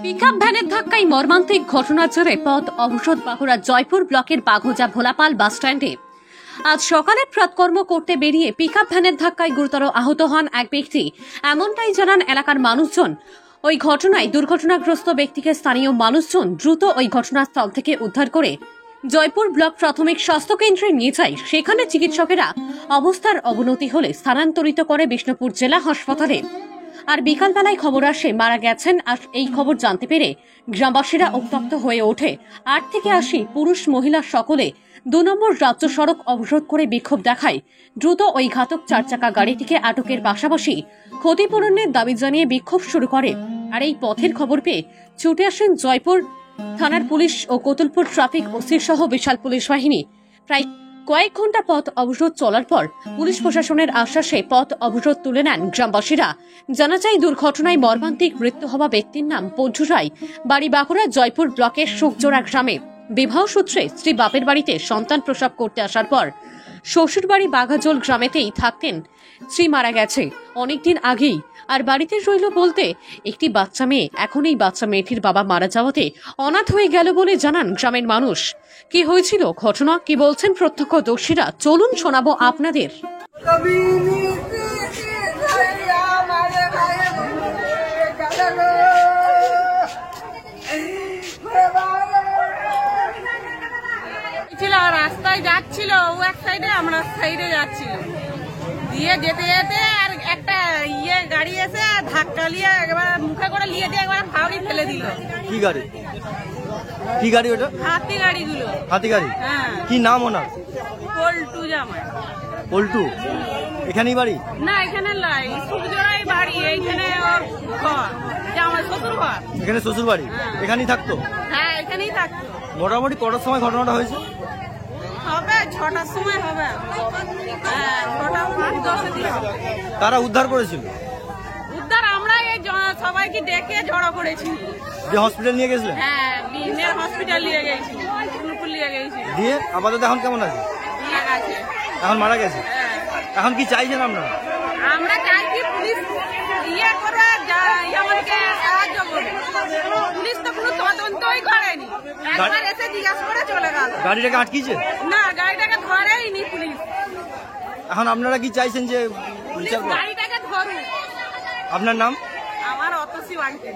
Pickup ভ্যানের ধাক্কায় মর্মান্তিক ঘটনার জেরে পথ অবরোধ বাঁকুড়া জয়পুর ব্লকের বাঘোজা ভোলাপাল বাস স্ট্যান্ডে। আজ সকালে প্রাতকর্ম করতে বেরিয়ে পিকআপ ভ্যানের ধাক্কায় গুরুতর আহত হন এক ব্যক্তি, এমনটাই জানান এলাকার মানুষজন। ওই ঘটনায় দুর্ঘটনাগ্রস্ত ব্যক্তিকে স্থানীয় মানুষজন দ্রুত ওই ঘটনাস্থল থেকে উদ্ধার করে জয়পুর ব্লক প্রাথমিক স্বাস্থ্য কেন্দ্রে নিয়ে যায়। সেখানে চিকিৎসকেরা অবস্থার অবনতি হলে স্থানান্তরিত করে বিষ্ণুপুর জেলা হাসপাতালে। আর বিকালবেলায় খবর আসে মারা গেছেন। আর এই খবর জানতে পেরে গ্রামবাসীরা উত্তপ্ত হয়ে ওঠে। 8 থেকে 80 পুরুষ মহিলা সকলে 2 নম্বর রাজ্য সড়ক অবরোধ করে বিক্ষোভ দেখায়। দ্রুত ওই ঘাতক 4 চাকা গাড়িটিকে আটকের পাশাপাশি ক্ষতিপূরণের দাবি জানিয়ে বিক্ষোভ শুরু করে। আর এই পথের খবর পেয়ে ছুটে আসেন জয়পুর থানার পুলিশ ও কতুলপুর ট্রাফিক ওসি সহ বিশাল পুলিশ বাহিনী। প্রায় কয়েক ঘন্টা পথ অবরোধ চলার পর পুলিশ প্রশাসনের আশ্বাসে পথ অবরোধ তুলে নেন গ্রামবাসীরা। জানা যায়, দুর্ঘটনায় মর্মান্তিক মৃত্যু হওয়া ব্যক্তির নাম পঞ্জু রায়, বাড়ি বাঁকুড়া জয়পুর ব্লকের সুকজোড়া গ্রামে। বিবাহ সূত্রে স্ত্রী বাপের বাড়িতে সন্তান প্রসব করতে আসার পর শ্বশুর বাড়ি বাঘাজোল গ্রামেতেই থাকতেন। স্ত্রী মারা গেছে অনেকদিন আগেই, আর বাড়িতে রইল বলতে একটি বাচ্চা মেয়ে। এখন এই বাচ্চা মেয়েটির বাবা মারা যাওয়াতে অনাথ হয়ে গেল বলে জানান গ্রামের মানুষ। কি হয়েছিল ঘটনা, কি বলছেন প্রত্যক্ষদর্শীরা, চলুন শোনাবো আপনাদের। রাস্তায় যাচ্ছিল, ও এক সাইডে আমরা সাইডে যাচ্ছিল, দিয়ে যেতে যেতে আর একটা গাড়ি এসে ধাক্কা নিয়ে একবার মুখে করে নিয়ে দিয়ে একবার ফাউড়ি ফেলে দিল। কি গাড়ি? কি গাড়ি ওটা? হাতি গাড়িগুলো। হাতি গাড়ি? হ্যাঁ। কি নাম ওনার? পল্টু জামাই। পল্টু এখানেই বাড়ি? না, এখানে লাই সুকজোড়াই বাড়ি, এইখানে ওর ঘর, জামাই শ্বশুর ঘর। এখানে শ্বশুর বাড়ি? এখানেই থাকতো? হ্যাঁ, এখানেই থাকতো। মোটামুটি কটার সময় ঘটনাটা হয়েছে? হবে 6টার সময় হবে। হ্যাঁ, 6টা 5-10 দিন হবে। তারা উদ্ধার করেছিল? উদ্ধার আমরা এই সবাইকে ডেকে জড়ো করেছি, যে হসপিটাল নিয়ে গেছিলেন? হ্যাঁ, বিনের হসপিটাল নিয়ে গেছি, ফুলপুর নিয়ে গেছি। দিয়ে আপাতত এখন কেমন আছে? নিয়ে গেছে। এখন মারা গেছে? হ্যাঁ। এখন কি চাইছেন আপনারা? আমরা চাইছি পুলিশ করে আমাদেরকে সাহায্য করবে। পুলিশ তো কোনো তদন্তই করেনি, একবার এসে জিজ্ঞাসা করে চলে গেল। গাড়িটাকে আটকিয়েছে? না, গাড়িটাকে ধরেইনি পুলিশ। এখন আপনারা কি চাইছেন যে পুলিশ গাড়িটাকে ধরুক? আপনার নাম? আমার অতসী বাড়িতে।